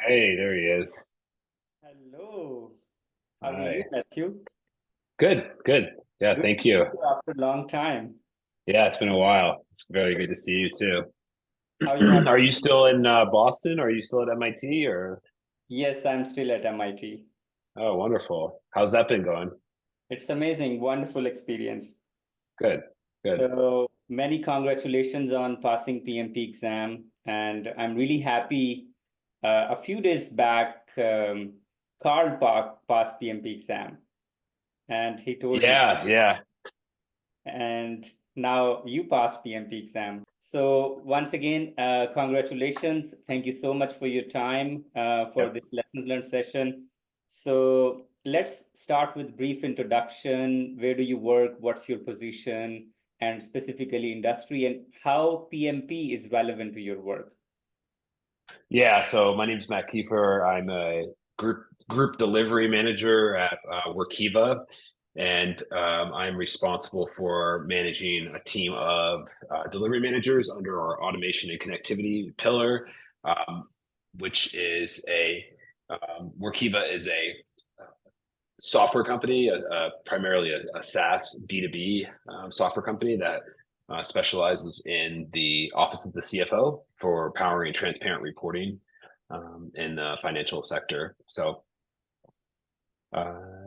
Hey, there he is. Hello. How are you, Hi. Matthew? Good, good. Yeah, Good to thank see you. you after a long time. Yeah, it's been a while. It's very good to see you too. How you have? Are you still in Boston? Are you still at MIT or? Yes, I'm still at MIT. Oh, wonderful. How's that been going? It's amazing, wonderful experience. Good, good. So many congratulations on passing PMP exam, and I'm really happy. A few days back, Carl Park passed PMP exam, and he told me. Yeah, yeah, And now you passed PMP exam. So once again, congratulations. Thank you so much for your time for yep. this lessons learned session. So let's start with brief introduction. Where do you work? What's your position? And specifically industry and how PMP is relevant to your work. Yeah, so my name's Matt Kiefer. I'm a group delivery manager at Workiva, and I'm responsible for managing a team of delivery managers under our automation and connectivity pillar, um, which is Workiva is a software company, primarily a SaaS B2B software company that specializes in the office of the CFO for powering transparent reporting in the financial sector. So,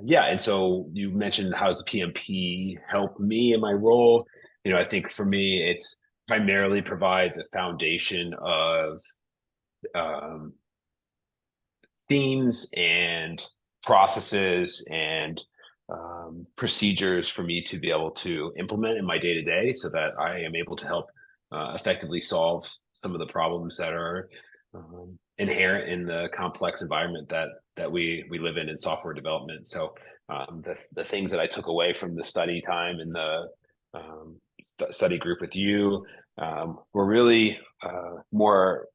yeah, and so you mentioned how does the PMP help me in my role? I think for me, it's primarily provides a foundation of um, themes and processes and procedures for me to be able to implement in my day to day so that I am able to help effectively solve some of the problems that are inherent in the complex environment that we live in software development. So the things that I took away from the study time and the study group with you were really more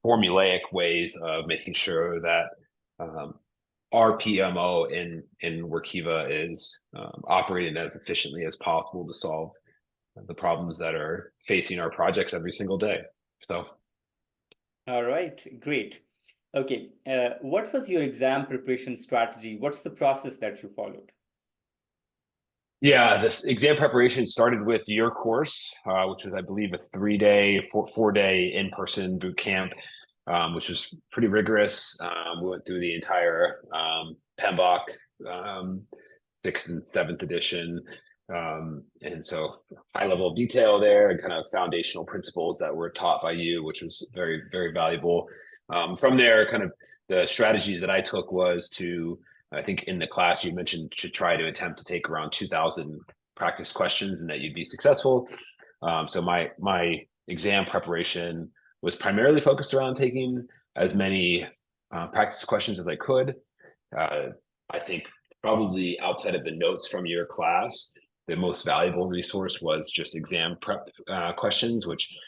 formulaic ways of making sure that um, our PMO in Workiva is operating as efficiently as possible to solve the problems that are facing our projects every single day. So, All right, great. Okay, what was your exam preparation strategy? What's the process that you followed? yeah, this exam preparation started with your course, which was, I believe, a 3 day, 4 day in person boot camp, which was pretty rigorous. We went through the entire PMBOK sixth and seventh edition. And so high level of detail there and kind of foundational principles that were taught by you, which was very, very valuable. From there, kind of the strategies that I took was to, I think in the class you mentioned to try to attempt to take around 2,000 practice questions and that you'd be successful. So my exam preparation was primarily focused around taking as many practice questions as I could. Uh, I think probably outside of the notes from your class, the most valuable resource was just exam prep questions, which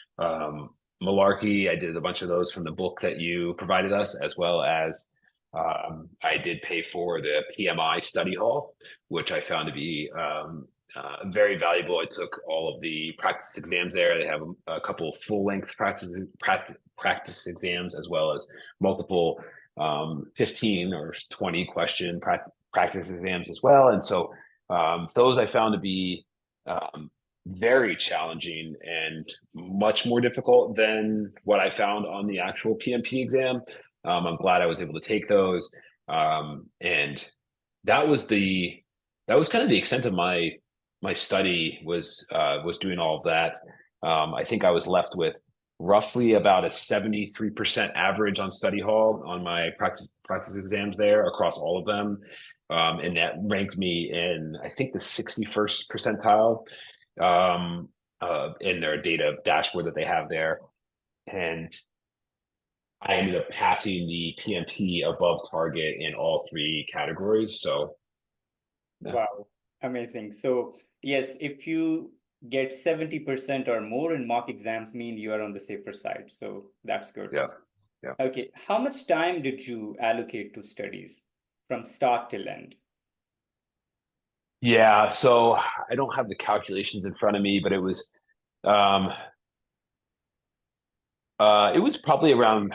malarkey. I did a bunch of those from the book that you provided us, as well as I did pay for the PMI study hall, which I found to be very valuable. I took all of the practice exams there. They have a couple full length practice exams, as well as multiple 15 or 20 question practice exams as well. And so those I found to be very challenging and much more difficult than what I found on the actual PMP exam. I'm glad I was able to take those. And that was kind of the extent of my study was doing all of that. I think I was left with roughly about a 73% average on study hall on my practice exams there across all of them. And that ranked me in, I think, the 61st percentile in their data dashboard that they have there. And I ended up passing the PMP above target in all three categories. So, yeah, Wow, amazing. So, yes, if you get 70% or more in mock exams, mean you are on the safer side. So, that's good. yeah, yeah. Okay, how much time did you allocate to studies from start till end? Yeah, so I don't have the calculations in front of me, but um, it was probably around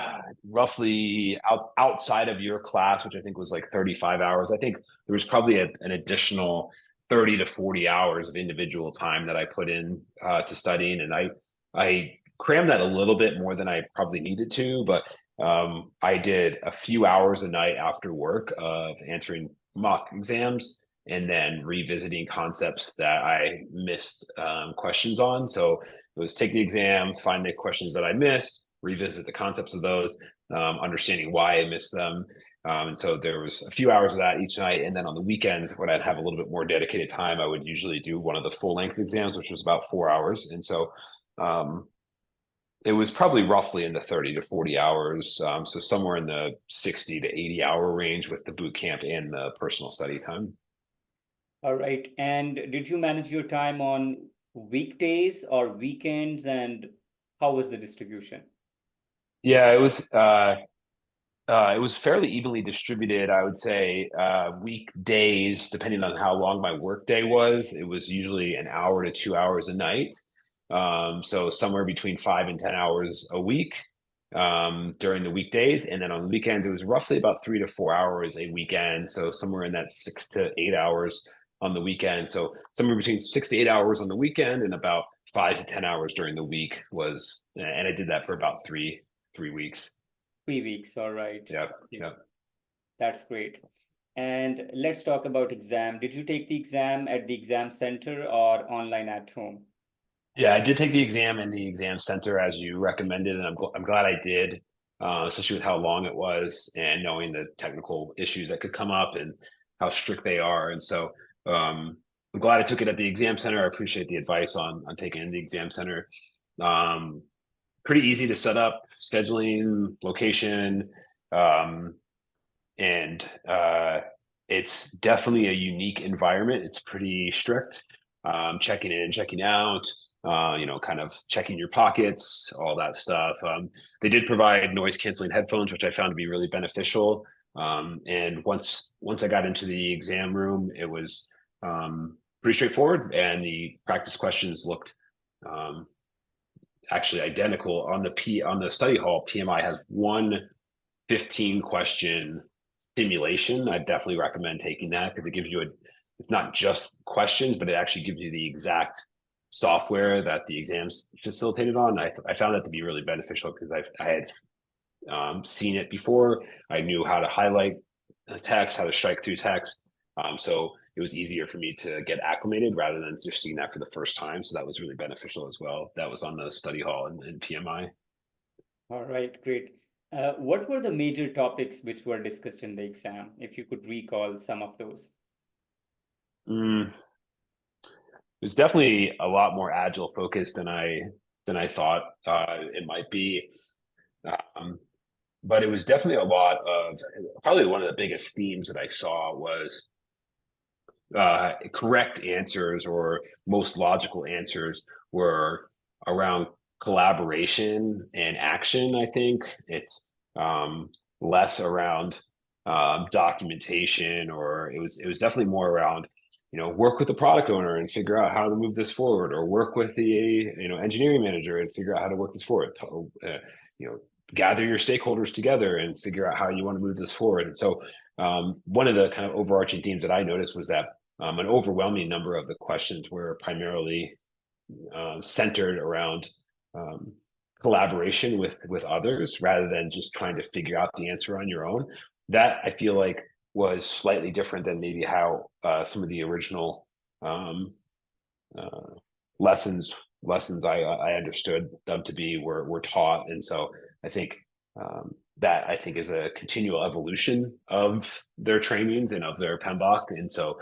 roughly outside of your class, which I think was like 35 hours. I think there was probably an additional 30 to 40 hours of individual time that I put in to studying, and I crammed that a little bit more than I probably needed to, but I did a few hours a night after work of answering mock exams and then revisiting concepts that I missed questions on. So it was take the exam, find the questions that I missed, revisit the concepts of those, understanding why I missed them. And so there was a few hours of that each night. And then on the weekends, when I'd have a little bit more dedicated time, I would usually do one of the full length exams, which was about 4 hours. And so it was probably roughly in the 30 to 40 hours. So somewhere in the 60 to 80 hour range with the boot camp and the personal study time. All right. And did you manage your time on weekdays or weekends, and how was the distribution? Yeah, it was fairly evenly distributed. I would say weekdays, depending on how long my workday was, it was usually an hour to 2 hours a night. So somewhere between 5 and 10 hours a week during the weekdays, and then on the weekends, it was roughly about 3 to 4 hours a weekend. So somewhere in that 6 to 8 hours on the weekend. So somewhere between 6 to 8 hours on the weekend and about 5 to 10 hours during the week was, and I did that for about three weeks. 3 weeks. All right. Yeah, yeah. That's great. And let's talk about exam. Did you take the exam at the exam center or online at home? Yeah, I did take the exam in the exam center as you recommended, and I'm glad I did, especially with how long it was and knowing the technical issues that could come up and how strict they are. And so I'm glad I took it at the exam center. I appreciate the advice on taking it in the exam center. Um, Pretty easy to set up, scheduling, location, um, and it's definitely a unique environment. It's pretty strict, checking in, checking out, kind of checking your pockets, all that stuff. They did provide noise canceling headphones, which I found to be really beneficial. And once I got into the exam room, it was pretty straightforward, and the practice questions looked actually identical. On the study hall. PMI has one 15 question simulation. I definitely recommend taking that because it gives you it's not just questions, but it actually gives you the exact software that the exams facilitated on. I found that to be really beneficial because I had seen it before. I knew how to highlight text, how to strike through text. So it was easier for me to get acclimated rather than just seeing that for the first time. So that was really beneficial as well. That was on the study hall and PMI. All right, great. What were the major topics which were discussed in the exam, if you could recall some of those? It's definitely a lot more agile focused than I thought it might be. But it was definitely a lot of, probably one of the biggest themes that I saw was correct answers or most logical answers were around collaboration and action. I think it's less around documentation, or it was definitely more around, work with the product owner and figure out how to move this forward, or work with the engineering manager and figure out how to work this forward. Gather your stakeholders together and figure out how you want to move this forward. And so one of the kind of overarching themes that I noticed was that an overwhelming number of the questions were primarily centered around collaboration with others rather than just trying to figure out the answer on your own. That I feel like was slightly different than maybe how some of the original lessons I understood them to be were taught. And so I think that I think is a continual evolution of their trainings and of their PMBOK. And so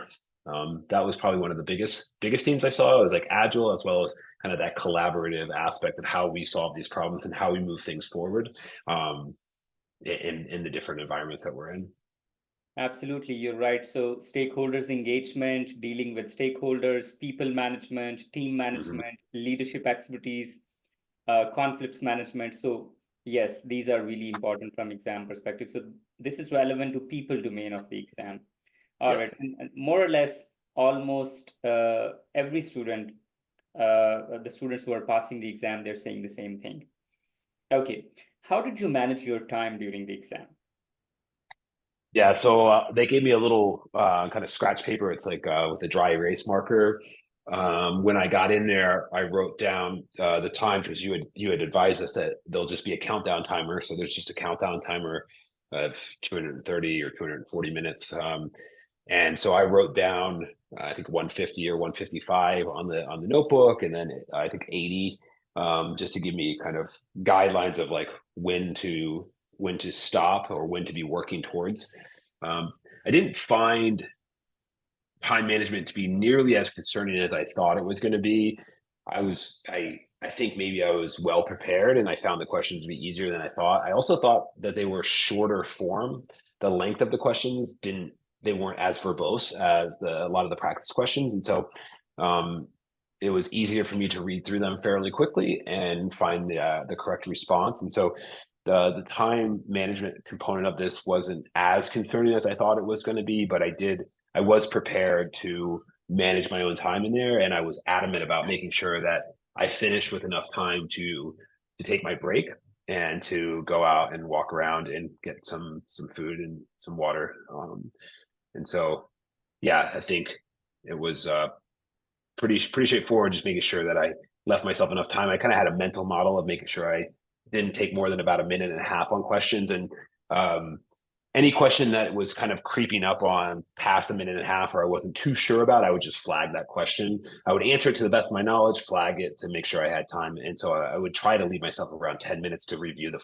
that was probably one of the biggest themes I saw. It was like agile, as well as kind of that collaborative aspect of how we solve these problems and how we move things forward in the different environments that we're in. Absolutely, you're right. So stakeholders engagement, dealing with stakeholders, people management, team management, leadership expertise, conflicts management. So yes, these are really important from exam perspective. So this is relevant to people domain of the exam. All right, and more or less, almost every student, the students who are passing the exam, they're saying the same thing. Okay. How did you manage your time during the exam? Yeah, so they gave me a little kind of scratch paper. It's like with a dry erase marker. When I got in there, I wrote down the times because you had advised us that there'll just be a countdown timer. So there's just a countdown timer of 230 or 240 minutes. And so I wrote down I think 150 or 155 on the notebook, and then I think 80 just to give me kind of guidelines of like when to stop or when to be working towards. I didn't find time management to be nearly as concerning as I thought it was going to be. I think maybe I was well prepared and I found the questions to be easier than I thought. I also thought that they were shorter form. The length of the questions they weren't as verbose as a lot of the practice questions. And so it was easier for me to read through them fairly quickly and find the correct response. And so the time management component of this wasn't as concerning as I thought it was going to be, but I was prepared to manage my own time in there, and I was adamant about making sure that I finished with enough time to take my break and to go out and walk around and get some food and some water. And so, yeah, I think it was pretty straightforward, just making sure that I left myself enough time. I kind of had a mental model of making sure I didn't take more than about a minute and a half on questions. And any question that was kind of creeping up on past a minute and a half or I wasn't too sure about, I would just flag that question. I would answer it to the best of my knowledge, flag it to make sure I had time. And so I would try to leave myself around 10 minutes to review the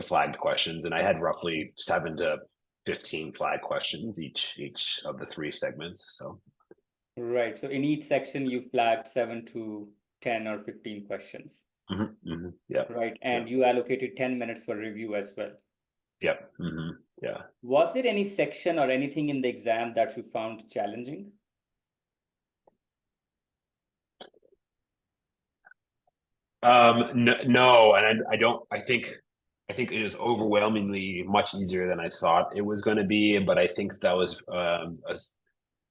flagged questions. And I had roughly 7 to 15 flag questions each of the 3 segments. So Right. So in each section, you flagged 7 to 10 or 15 questions. Yeah. Right. And you allocated 10 minutes for review as well. Yep. Yeah. Was there any section or anything in the exam that you found challenging? No, and I don't. I think it was overwhelmingly much easier than I thought it was going to be. But I think that was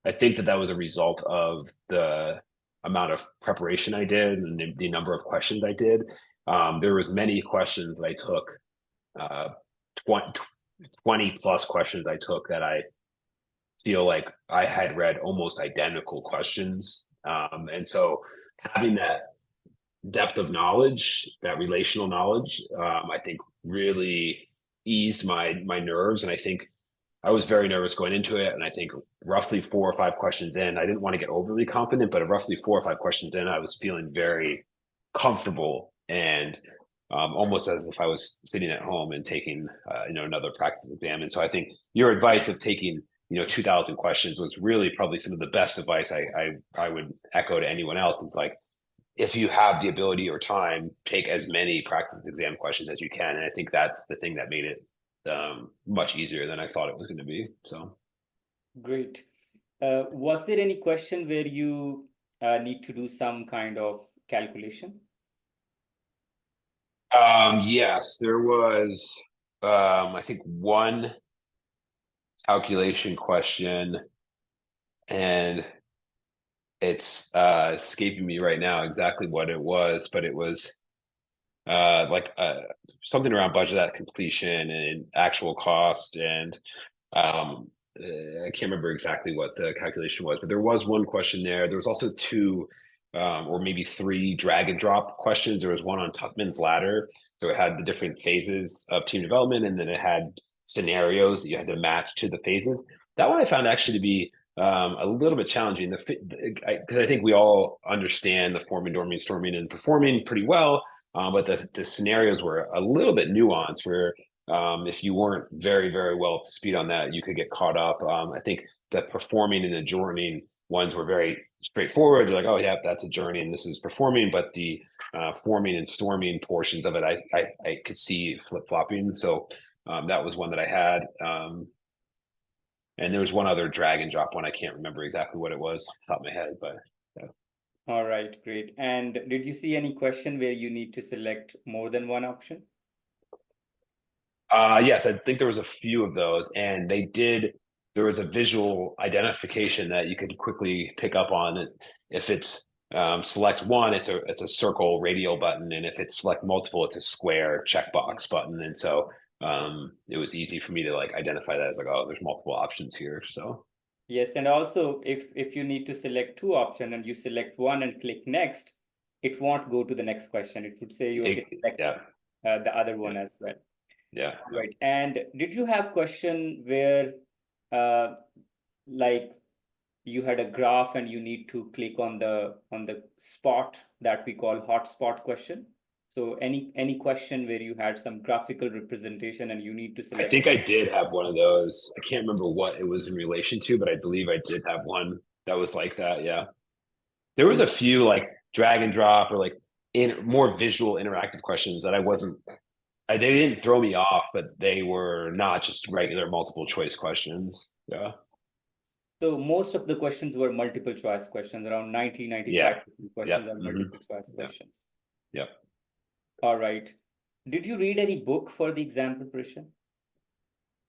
I think that was a result of the amount of preparation I did and the number of questions I did. There was many questions that I took, uh, 20 plus questions I took that I feel like I had read almost identical questions. And so having that depth of knowledge, that relational knowledge, I think really eased my nerves. And I think I was very nervous going into it. And I think roughly 4 or 5 questions in, I didn't want to get overly confident, but roughly 4 or 5 questions in, I was feeling very comfortable and almost as if I was sitting at home and taking another practice exam. And so I think your advice of taking 2,000 questions was really probably some of the best advice I would echo to anyone else. It's like, if you have the ability or time, take as many practice exam questions as you can. And I think that's the thing that made it much easier than I thought it was going to be. So Great. Was there any question where you need to do some kind of calculation? Yes, there was I think one calculation question, and it's escaping me right now exactly what it was, but it was like something around budget at completion and actual cost, and I can't remember exactly what the calculation was, but there was one question there. There was also 2 or maybe 3 drag and drop questions. There was one on Tuckman's ladder, so it had the different phases of team development, and then it had scenarios that you had to match to the phases. That one I found actually to be a little bit challenging. Because I think we all understand the forming, dorming, storming, and performing pretty well, but the scenarios were a little bit nuanced. Where if you weren't very, very well up to speed on that, you could get caught up. I think the performing and the journeying ones were very straightforward. You're like, oh yeah, that's a journey and this is performing. But the forming and storming portions of it, I could see flip flopping. So that was one that I had. And there was one other drag and drop one. I can't remember exactly what it was off the top of my head, but yeah. All right, great. And did you see any question where you need to select more than one option? Yes, I think there was a few of those, and there was a visual identification that you could quickly pick up on it if it's select one, it's a circle radial button, and if it's select multiple, it's a square checkbox button. And so it was easy for me to like identify that as like, oh, there's multiple options here. So Yes, and also if you need to select two options and you select one and click next, it won't go to the next question. It would say you okay, select yeah, the other one yeah, as well. yeah. Right. And did you have question where uh like you had a graph and you need to click on the spot that we call hotspot question? So any question where you had some graphical representation and you need to I select. think I did have one of those. I can't remember what it was in relation to, but I believe I did have one that was like that. Yeah. There was So a few like drag and drop or like in more visual interactive questions that I wasn't they didn't throw me off, but they were not just regular multiple choice questions. Yeah. so most of the questions were multiple choice questions. Around 90, Yeah. 95% Yep. questions are multiple choice Yep. questions. Yep. All right. Did you read any book for the exam preparation?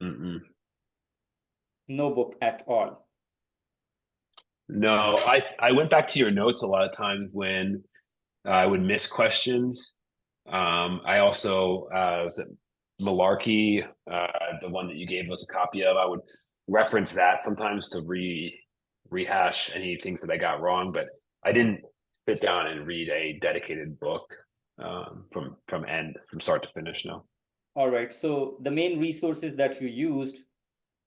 Mm-mm. No book at all. No, I went back to your notes a lot of times when I would miss questions. I also was it Malarkey, the one that you gave us a copy of. I would reference that sometimes to rehash any things that I got wrong, but I didn't sit down and read a dedicated book from start to finish. No. All right. So the main resources that you used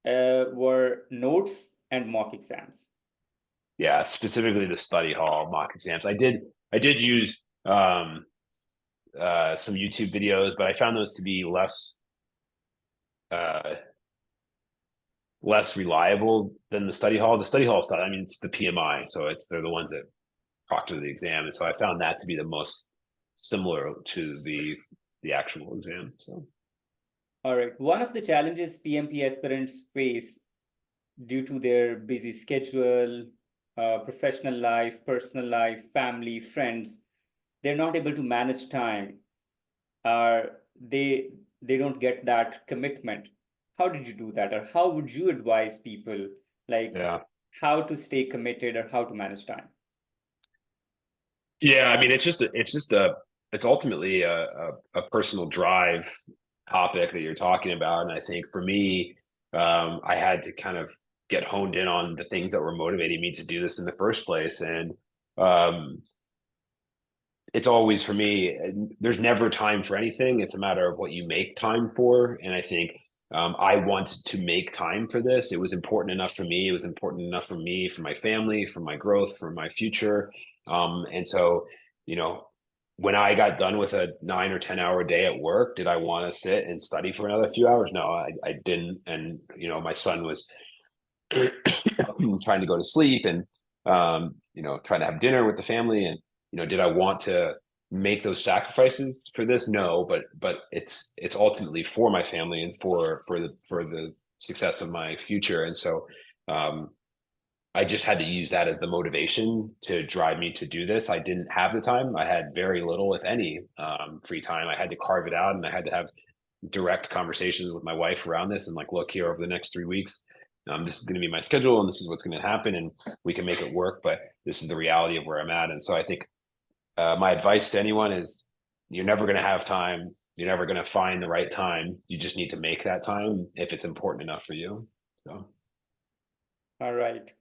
were notes and mock exams. Yeah, specifically the study hall mock exams. I did use some YouTube videos, but I found those to be uh, less reliable than the study hall. The study hall stuff, I mean, it's the PMI, so they're the ones that proctor the exam, and so I found that to be the most similar to the actual exam. So All right. One of the challenges PMP aspirants face due to their busy schedule, professional life, personal life, family, friends, they're not able to manage time. Are they don't get that commitment. How did you do that, or how would you advise people like yeah, how to stay committed or how to manage time? yeah. I mean, it's ultimately a personal drive topic that you're talking about, and I think for me, I had to kind of get honed in on the things that were motivating me to do this in the first place, and um, it's always for me, there's never time for anything. It's a matter of what you make time for. And I think I wanted to make time for this. It was important enough for me. It was important enough for me, for my family, for my growth, for my future. And so, you know, when I got done with a 9 or 10 hour day at work, did I want to sit and study for another few hours? No, I didn't. And, my son was trying to go to sleep and trying to have dinner with the family. And did I want to make those sacrifices for this? No, but it's ultimately for my family and for the success of my future. And so um I just had to use that as the motivation to drive me to do this. I didn't have the time. I had very little, if any, free time. I had to carve it out, and I had to have direct conversations with my wife around this and like, look, here over the next 3 weeks, this is going to be my schedule and this is what's going to happen, and we can make it work, but this is the reality of where I'm at. And so I think my advice to anyone is you're never going to have time. You're never going to find the right time. You just need to make that time if it's important enough for you. So All right.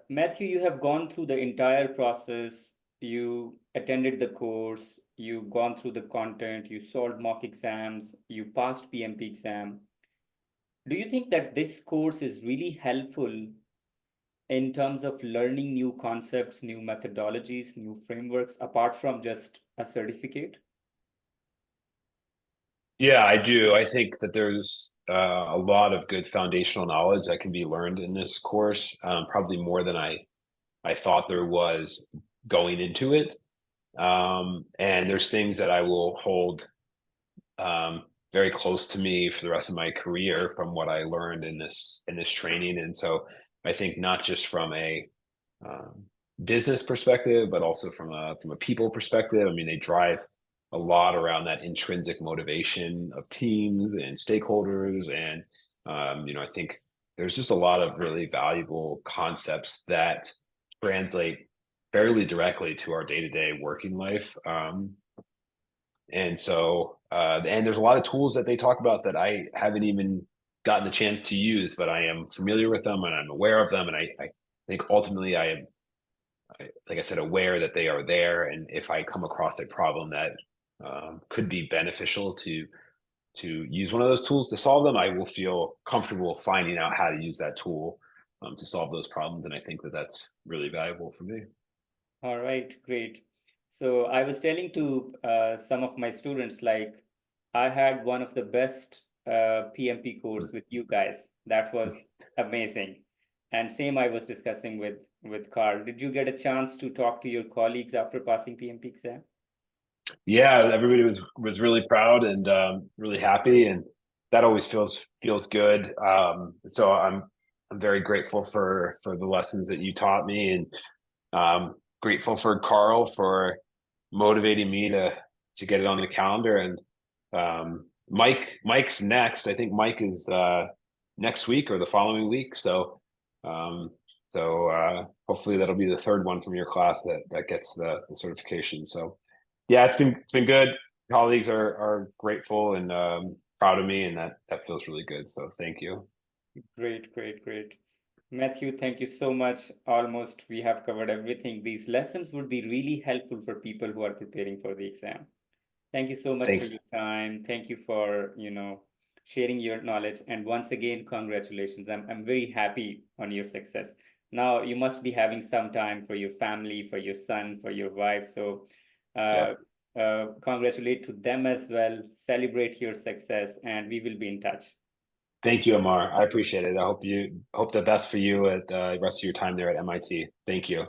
Matthew, you have gone through the entire process. You attended the course, you've gone through the content, you solved mock exams, you passed PMP exam. Do you think that this course is really helpful in terms of learning new concepts, new methodologies, new frameworks, apart from just a certificate? yeah, I do. I think that there's a lot of good foundational knowledge that can be learned in this course, probably more than I thought there was going into it. And there's things that I will hold very close to me for the rest of my career from what I learned in this training. And so I think not just from a um, business perspective, but also from a people perspective. I mean, they drive a lot around that intrinsic motivation of teams and stakeholders, and I think there's just a lot of really valuable concepts that translate fairly directly to our day-to-day working life. And so, and there's a lot of tools that they talk about that I haven't even gotten the chance to use, but I am familiar with them and I'm aware of them. And I think ultimately I am, like I said, aware that they are there. And if I come across a problem that could be beneficial to use one of those tools to solve them, I will feel comfortable finding out how to use that tool to solve those problems. And I think that that's really valuable for me. All right, great. So I was telling to some of my students, like I had one of the best PMP course with you guys. That was amazing. And same I was discussing with Carl. Did you get a chance to talk to your colleagues after passing PMP exam? Yeah, everybody was really proud and really happy, and that always feels good. So I'm very grateful for the lessons that you taught me, and grateful for Carl for motivating me to get it on the calendar. And Mike's next. I think Mike is next week or the following week. Um, hopefully that'll be the third one from your class that gets the certification. So yeah, it's been good. Colleagues are grateful and proud of me, and that feels really good. So thank you. Great, great, great. Matthew, thank you so much. Almost we have covered everything. These lessons would be really helpful for people who are preparing for the exam. Thank you so much for Thanks. your time. Thank you for, sharing your knowledge. And once again, congratulations. I'm very happy on your success. Now you must be having some time for your family, for your son, for your wife. So uh, Yep. congratulate to them as well. Celebrate your success, and we will be in touch. Thank you, Amar. I appreciate it. I hope the best for you at the rest of your time there at MIT. Thank you.